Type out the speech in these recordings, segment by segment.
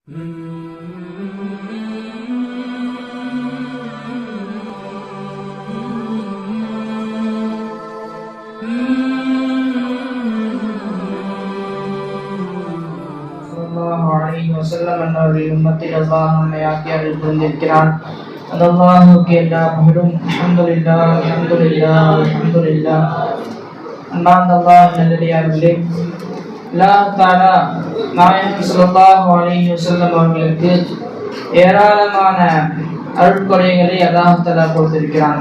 என்னுடைய உம்மத்தில் அல்லாஹ் நம்மை ஆக்கியாரில் புரிந்திருக்கிறான். அந்த அல்லாஹுக்கு எல்லா புகழும். அல்ஹம்துலில்லாஹ் அல்ஹம்துலில்லாஹ் அல்ஹம்துலில்லாஹ். அன்பார்ந்த அல்லாஹ் நல்லடியார்களே, அல்லாஹ் தஆலா நாயகம் ஸல்லல்லாஹு அலைஹி வஸல்லம் அவர்களுக்கு ஏராளமான அருட்கொடைகளை அல்லாஹ் தஆலா கொடுத்திருக்கிறான்.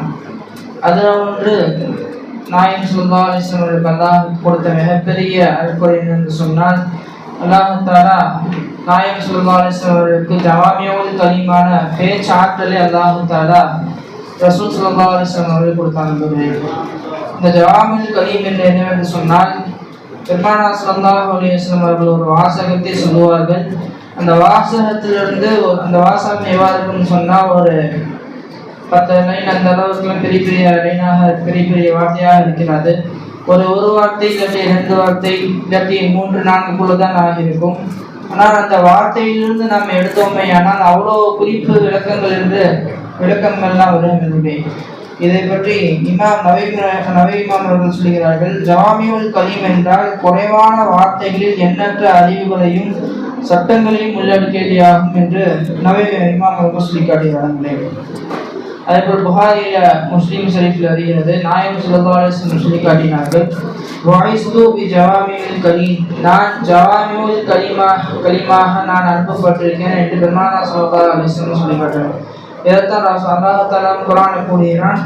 அதில் ஒன்று நாயகம் ஸல்லல்லாஹு அலைஹி வஸல்லம் அவர்களுக்கு அல்லாஹ் கொடுத்த மிகப்பெரிய அருட்கொடை என்று சொன்னால், அல்லாஹ் தஆலா நாயகம் ஸல்லல்லாஹு அலைஹி வஸல்லம் அவர்களுக்கு ஜவாமியுல் கலீமான பேச்சாற்றலை அல்லாஹ் தஆலா ரசூல் ஸல்லல்லாஹு அலைஹி வஸல்லம் அவர்களுக்கு கொடுத்தாங்க. இந்த ஜவாமியுல் கலீம் என்று என்னவென்று சொன்னால், பெருமானார் ஸல்லல்லாஹு அலைஹி வஸல்லம் அவர்கள் ஒரு வாசகத்தை சொல்லுவார்கள். அந்த வாசகத்திலிருந்து அந்த வாசகம் எவ்வாறு இருக்குன்னு சொன்னால், ஒரு 10 லைன் அந்த அளவுக்கு பெரிய பெரிய லைனாக பெரிய பெரிய வார்த்தையாக இருக்கிறது. ஒரு வார்த்தை இல்லாட்டி 2 வார்த்தை இல்லாட்டி 3-4 தான் ஆகியிருக்கும். ஆனால் அந்த வார்த்தையிலிருந்து நாம் எடுத்தோமே ஆனால் அவ்வளோ குறிப்பு விளக்கங்கள்லாம் வருகின்றன. இதை பற்றி நவீ இமாம் அவர்கள் சொல்கிறார்கள், ஜவாமியுல் கலீம் என்றால் குறைவான வார்த்தைகளில் எண்ணற்ற அறிவுகளையும் சட்டங்களையும் உள்ளடக்கியதாகும் என்று நவீ இமாம் அவர்கள் சொல்லி காட்டுகிறார்கள். அதேபோல் புகாரில முஸ்லிம் ஷரீஃபில் அறிகிறது, நாயகம் ஸல்லல்லாஹு அலைஹி வஸல்லம் சொல்லி காட்டினார்கள், வஇஸ்து பி ஜவாமியுல் கலீம், நான் ஜவாமியுல் கலீமாக நான் அனுப்பப்பட்டிருக்கேன் என்று பெருமானார் ஸல்லல்லாஹு அலைஹி வஸல்லம் சொல்லி காட்டினார்கள். இதைத்தான் அல்லாஹ் தஆலா குர்ஆனை கூறுகிறான்,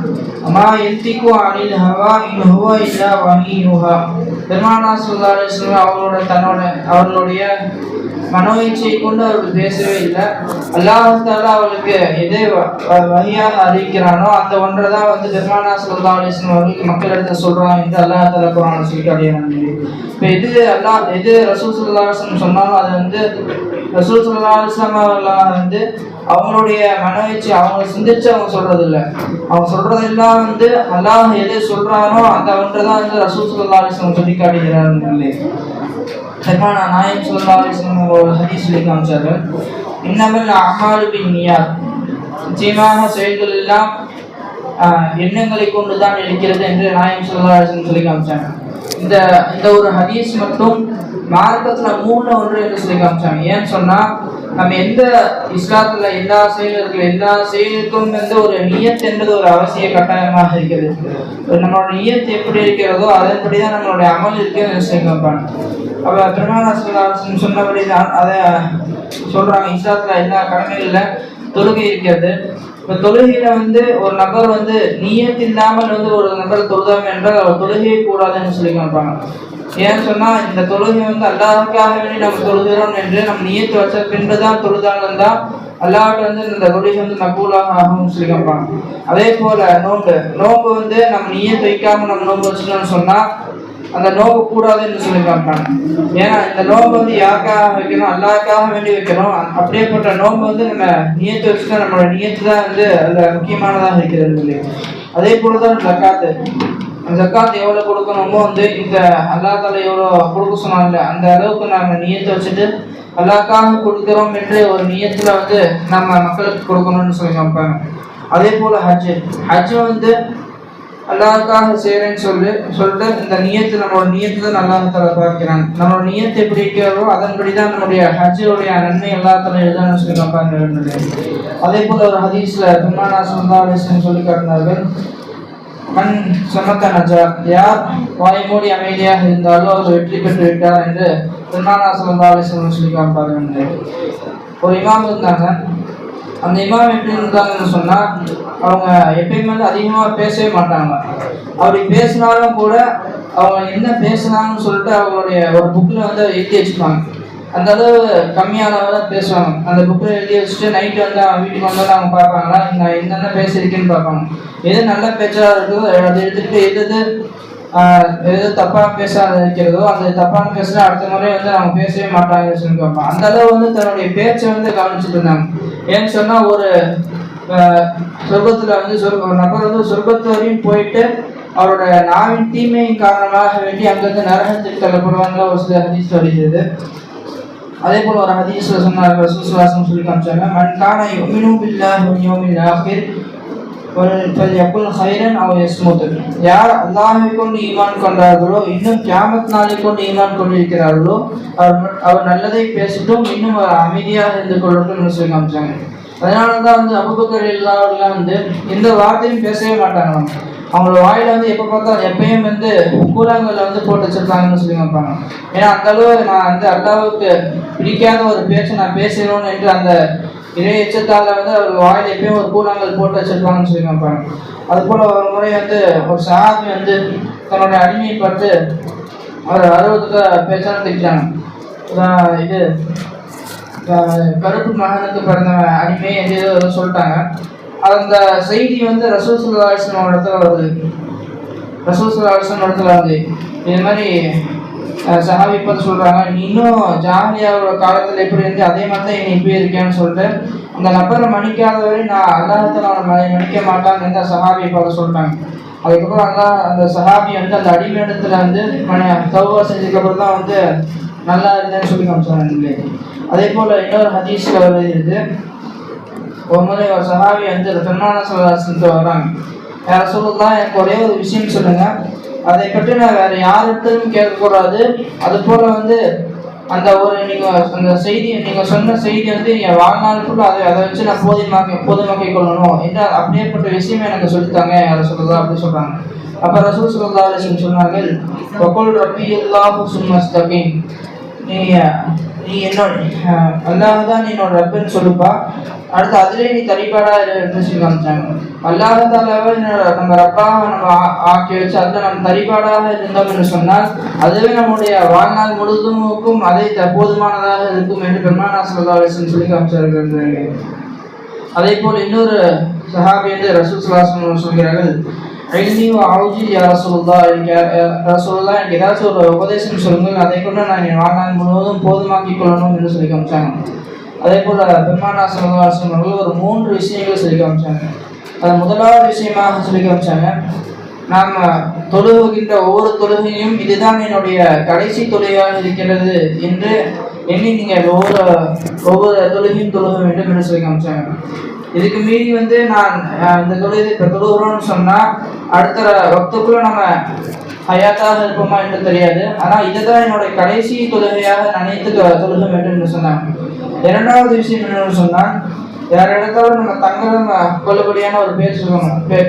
அமா யன்திகு அனில் ஹவா இன் ஹுவ இல்லா வஹீயுஹா. பெருமானார் ஸல்லல்லாஹு அலைஹி வஸல்லம் அவர்களுடைய மனோ இச்சையை கொண்டு அவர்கள் பேசவே இல்லை. அல்லாஹ் தஆலா அவர்களுக்கு எதை வஹியாக அறிவிக்கிறானோ அந்த ஒன்றை தான் பெருமானார் ஸல்லல்லாஹு அலைஹி வஸல்லம் அவர்களுக்கு மக்களிடத்தில் சொல்றான் என்று அல்லாஹ் தஆலா குர்ஆனில் சொல்லி காட்டுகிறான். இப்போ எது ரசூல் ஸல்லல்லாஹு அலைஹி வஸல்லம் சொன்னாலும் அது ரசூல் ஸல்லல்லாஹு அலைஹி வஸல்லம் அவர்கள் அவங்களுடைய மனோ இச்சை அவங்க சிந்திச்சு அவங்க சொல்றது இல்லை. அவங்க சொல்றதெல்லாம் அல்லாஹ் எது சொல்றானோ அந்த ஒன்றை தான் ரசூல் ஸல்லல்லாஹு அலைஹி வஸல்லம் சொல்லி காட்டுகிறார்கள். பெருமானா நாயகம் ஸல்லல்லாஹு அலைஹி வஸல்லம் ஒரு ஹதீஸ் சொல்லி காமிச்சார்கள், இன்னமல் அஅமாலு பின்னியாத், நிச்சயமாக செயல்கள் எல்லாம் எண்ணங்களை கொண்டு தான் இருக்கிறது என்று நாயகம் ஸல்லல்லாஹு அலைஹி வஸல்லம் சொல்லி காமிச்சாங்க. இந்த ஒரு ஹதீஸ் மட்டும் மார்க்கத்துல 3 என்று சொல்லி காமிச்சாங்க. ஏன்னு சொன்னா, நம்ம எந்த இஸ்லாத்துல எல்லா செயலுக்கும் ஒரு நியத் என்பது ஒரு அவசிய கட்டாயமாக இருக்கிறது. நம்மளோட நியத் எப்படி இருக்கிறதோ அதன்படிதான் நம்மளுடைய அமல் இருக்குன்னு சொல்லி காமிப்பாங்க. அப்ப பெருமானார் ஸல்லல்லாஹு அலைஹி வஸல்லம் சொன்னபடி தான் அதை சொல்றாங்க. இஸ்லாத்துல எல்லா கடமைகள்ல தொழுகை இருக்கிறது. இப்போ தொழுகையில ஒரு நபர் நியத் இல்லாமல் ஒரு நபர் தொழுதாம் என்றால் அவர் தொழுகையே கூடாதுன்னு சொல்லி காமிப்பாங்க. ஏன்னு சொன்னா, இந்த தொழுகை அல்லாஹ்வுக்காக வேண்டி நம்ம தொழுகிறோம் என்று நம்ம நியத்து வச்ச பின்புதான் தொழுதாலும் தான் அல்லாஹ்விட்ட இந்த தொழுகை மக்பூலாக ஆகும்னு சொல்லி காமிப்பாங்க. அதே போல நோன்பு நம்ம நியத்து வைக்காம நம்ம நோன்பு வச்சுட்டோம்னு சொன்னா அந்த நோம்பு கூடாதுன்னு சொல்லி காமிப்பாங்க. ஏன்னா இந்த நோம்பு யாருக்காக வைக்கணும், அல்லாஹ்வுக்காக வேண்டி வைக்கணும். அப்படியேப்பட்ட நோம்பு நம்ம நியத்து வச்சுட்டா நம்மளோட நியத்து தான் அதில் முக்கியமானதாக இருக்கிறது. அதே போலதான் ஜக்காத்து. ஜக்காத் எவ்வளோ கொடுக்கணுமோ இந்த அல்லாஹ் தஆலா எவ்வளோ கொடுக்க சொன்னாங்க அந்த அளவுக்கு நாங்கள் நியத்தை வச்சுட்டு அல்லாஹ்வுக்காக கொடுக்குறோம் என்று ஒரு நியத்தில் நம்ம மக்களுக்கு கொடுக்கணும்னு சொல்லி காமிப்பாங்க. அதே போல் ஹஜ் அல்லாஹ்வுக்காக செய்கிறேன்னு சொல்லிட்டு இந்த நியத்து நம்மளோட நியத்து தான் அல்லாஹ் தஆலா பார்க்கிறாங்க. நம்மளோட நியத்தை எப்படி இருக்கிறதோ அதன்படி தான் நம்முடைய ஹஜ்ஜுடைய நன்மை அல்லாஹ் தஆலா எழுதான்னு சொல்லி காமிப்பாங்க. அதே போல் ஒரு ஹதீஸ்ல பெருமானார் ஸல்லல்லாஹு அலைஹி வஸல்லம் சொல்லி காட்டினார்கள், மண் சமத்த நஜா, யார் வாய் மூடி அமைதியாக இருந்தாலும் அவர் வெற்றி பெற்று விட்டார் என்று பெருமானார் ஸல்லல்லாஹு அலைஹி வஸல்லம் சொல்லி காமிப்பாங்க. ஒரு இமாம் இருந்தாங்க. அந்த இமாம் எப்படி இருந்தாங்கன்னு சொன்னா, அவங்க எப்பயுமே அதிகமாக பேசவே மாட்டாங்க. அப்படி பேசினாலும் கூட அவங்க என்ன பேசுனாங்கன்னு சொல்லிட்டு அவங்களுடைய ஒரு புக்கில் எழுதி வச்சுப்பாங்க. அந்த அளவு கம்மியான தான் பேசுவாங்க. அந்த புக்கில் எழுதி வச்சுட்டு நைட்டு வீட்டுக்கு வந்தாலும் அவங்க பார்ப்பாங்களா நான் என்னென்ன பேசியிருக்கேன்னு பார்ப்பாங்க. எது நல்ல பேச்சாக இருக்குதோ அதை எடுத்துக்கிட்டு எது தப்பான பேசாத இருக்கிறதோ அந்த தப்பான பேசுனா அடுத்த முறை அவங்க பேசவே மாட்டாங்கன்னு சொல்லி பார்ப்பாங்க. அந்த அளவு தன்னுடைய பேச்சை கவனிச்சுட்டு இருந்தாங்க. ஏன்னு சொன்னா, ஒரு சொர்க்கத்துல ஒரு நபர் சொர்க்கத்து வரையும் போயிட்டு அவரோட நாவின் தீமையின் காரணமாக வேண்டி அங்கிருந்து நரகத்துக்கு தள்ளப்படுவாங்க ஒரு சில ஹதீஸ் வருகிறது. அதே போல ஒரு ஹதீஸ்ல சொன்னார், ரசூலுல்லாஹி ஸல்லல்லாஹு அலைஹி வஸல்லம் சொல்லி காமிச்சாங்க, மன் கான யுமினு பில்லாஹி வல் யௌமில் ஆகிர் ஃபல்யகுல் கைரன் அவ் யஸ்முத். யார் அல்லாஹ்வை கொண்டு ஈமான் கொண்டார்களோ, இன்னும் கியாமத் நாளை கொண்டு ஈமான் கொண்டிருக்கிறார்களோ, அவர் நல்லதை பேசட்டும், இன்னும் அவர் அமைதியாக இருந்து கொள்ளட்டும் சொல்லி காமிச்சாங்க. அதனால தான் வந்து அபூபக்கர் ரலியல்லாஹு வந்து எந்த வார்த்தையும் பேசவே மாட்டாங்க. அவங்களோட வாயில வந்து எப்போ பார்த்தாலும் எப்பயும் வந்து கூழாங்கல்ல வந்து போட்டு வச்சிருக்காங்கன்னு சொல்லி வைப்பாங்க. ஏன்னா அந்த அளவு நான் வந்து அல்லாஹ்வுக்கு பிடிக்காத ஒரு பேச்சை நான் பேசணும்னு என்று அந்த இறை எச்சத்தால் வந்து அவர் வாயில் எப்பயும் ஒரு கூழாங்கல் போட்டு வச்சிருப்பாங்கன்னு சொல்லி வைப்பாங்க. அது போல ஒரு முறை வந்து ஒரு சஹாபி வந்து தன்னுடைய அடிமையை பார்த்து அவர் 60 பேச்சாலும் திட்டாங்க. இது கருப்பு மகனுக்கு பிறந்த அடிமை என்று ஏதோ சொல்லிட்டாங்க. அந்த செய்தி வந்து ரசூல் ஸல்லல்லாஹு அலைஹி வஸல்லம் இடத்துல வருது. ரசூல் ஸல்லல்லாஹு அலைஹி வஸல்லம் இடத்துல வந்து இது மாதிரி சஹாபி பார்த்து சொல்றாங்க, நீ இன்னும் ஜாஹிலியாவோட காலத்துல எப்படி இருந்து அதே மாதிரி தான் நீ இப்படி இருக்கேன்னு சொல்லிட்டு அந்த நபரை மன்னிக்காதவரை நான் அல்லாஹ்த்தால அவனை மன்னிக்க மாட்டான்னு எந்த சஹாபியை பார்த்து சொல்லிட்டாங்க. அதுக்கப்புறம் அந்த சஹாபி வந்து அந்த அடிமையிடத்துல வந்து தௌபா செஞ்சதுக்கப்புறம் தான் வந்து நல்லா இருந்தேன்னு சொல்லி காமிச்சாங்க. அதே போல இன்னொரு ஹதீஸ்ல வருது, ஒரு முறை ஒரு சஹாபி வந்து பெருமானார் ஸல்லல்லாஹு அலைஹி வஸல்லம் வர்றாங்க. யார் ரசூலுல்லாஹ், எனக்கு ஒரே ஒரு விஷயம் சொல்லுங்க, அதை பற்றி நான் வேற யார்கிட்டையும் கேட்கக்கூடாது. அது போல வந்து அந்த ஒரு நீங்க அந்த செய்தி நீங்க சொன்ன செய்தி வந்து நீங்க வாழ்நாள் ஃபுல்லாக அதை வச்சு நான் போதுமாக்கிக் கொள்ளணும் என்று அப்படியேப்பட்ட விஷயம் எனக்கு சொல்லித்தாங்க யார் ரசூலுல்லாஹ் அப்படி சொல்றாங்க. அப்ப ரசூல் ஸல்லல்லாஹு அலைஹி வஸல்லம் சொன்னார்கள், வகுல் ரப்பியல்லாஹு சும்ம இஸ்தகீம், நீ என்னோட அல்லாஹ் தான் என்னோட ரப்புன்னு சொல்லுப்பா, அடுத்து அதிலே நீ தனிப்பாடா இருந்து சொல்லி காமிச்சாங்க. அல்லாஹ்தாலாவை நம்ம ரப்பாக நம்ம ஆக்கி வச்சு அதில் நம்ம தனிப்பாடாக இருந்தோம் என்று சொன்னால் அதுவே நம்முடைய வாழ்நாள் முழுதுமுக்கும் அதை போதுமானதாக இருக்கும் என்று பெருமானார் ஸல்லல்லாஹு அலைஹி வஸல்லம் சொல்லி காமிச்சார்கள். அதே போல் இன்னொரு சஹாபி வந்து ரசூல் ஸல்லல்லாஹு அலைஹி வஸல்லம் சொல்கிறார்கள், யா ரசூலுல்லாஹ், எனக்கு ஏதாச்சும் ஒரு உபதேசம் சொல்லுங்கள், அதை கொண்டு நான் என் வாழ்நாள் முழுவதும் போதுமாக்கிக் கொள்ளணும் என்று சொல்லி காமிச்சாங்க. அதே போல் பெருமானார் ஸல்லல்லாஹு அலைஹி வஸல்லம் அவர்கள் ஒரு 3 விஷயங்கள் சொல்லி காமிச்சாங்க. அது முதலாவது விஷயமாக சொல்லி காமிச்சாங்க, நாம் தொழுகின்ற ஒவ்வொரு தொழுகையும் இதுதான் என்னுடைய கடைசி தொழுகையாக இருக்கிறது என்று எண்ணி நீங்கள் ஒவ்வொரு தொழுகையும் தொழுக வேண்டும் என்று சொல்லி காமிச்சாங்க. இதுக்கு மீறி வந்து நான் இந்த தொழுகை இப்போ தொழுகிறோம்னு சொன்னால் அடுத்த வக்துக்குள்ள நம்ம ஹயாத்தாக இருப்போமா என்று தெரியாது. ஆனால் இதுதான் என்னுடைய கடைசி தொழுகையாக நினைத்து தொழுக வேண்டும் என்று சொன்னாங்க. இரண்டாவது விஷயம் என்னன்னு சொன்னால், யார் இடத்தாலும் நம்ம தங்கம் கொள்ளக்கூடியான ஒரு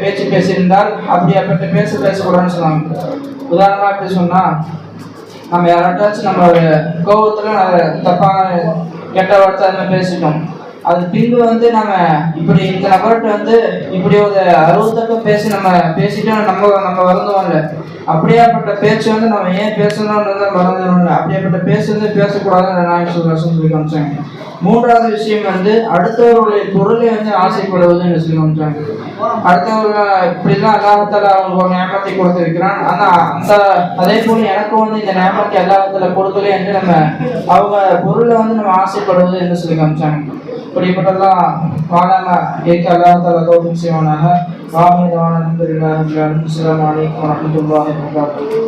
பேச்சு பேசியிருந்தால் அப்படியாப்பட்ட பேசக்கூடாதுன்னு சொன்னாங்க. உதாரணமாக எப்படி சொன்னால், நம்ம யார்ட்டாச்சும் நம்ம கோபத்தில் தப்பான கெட்ட வார்த்தை அது மாதிரி பேசிட்டோம், அது பின்பு வந்து நம்ம இப்படி இந்த நபர்கிட்ட வந்து இப்படி ஒரு 60 நம்ம பேசிட்டோம் நம்ம வருந்தோம்ல, அப்படியாப்பட்ட பேச்சு வந்து நம்ம ஏன் பேசணும்னு மறந்துடணும்ல, அப்படியாப்பட்ட பேச்சு வந்து பேசக்கூடாதுன்னு நான் சொல்லி காமிச்சாங்க. மூன்றாவது விஷயம் வந்து அடுத்தவர்களுடைய பொருளை வந்து ஆசைப்படுவதுன்னு சொல்லி காமிச்சாங்க. அடுத்தவர்கள் இப்படிலாம் அல்லாஹ்த்தாலா அவங்களுக்கு ஒரு நியமத்தை கொடுத்திருக்கிறான், ஆனால் அதே போல எனக்கும் வந்து இந்த நியமத்தை அல்லாஹ்த்தாலா கொடுக்கல என்று நம்ம அவங்க பொருளை வந்து நம்ம ஆசைப்படுவது என்று சொல்லி காமிச்சாங்க. இப்படிப்பட்டதெல்லாம் வாழாம ஏற்க அல்லாஹ்த்தாலா தௌஃபீக் செய்வானாக. அஸ்ஸலாமு அலைக்கும் வரஹ்மத்துல்லாஹி வபரகாத்துஹு.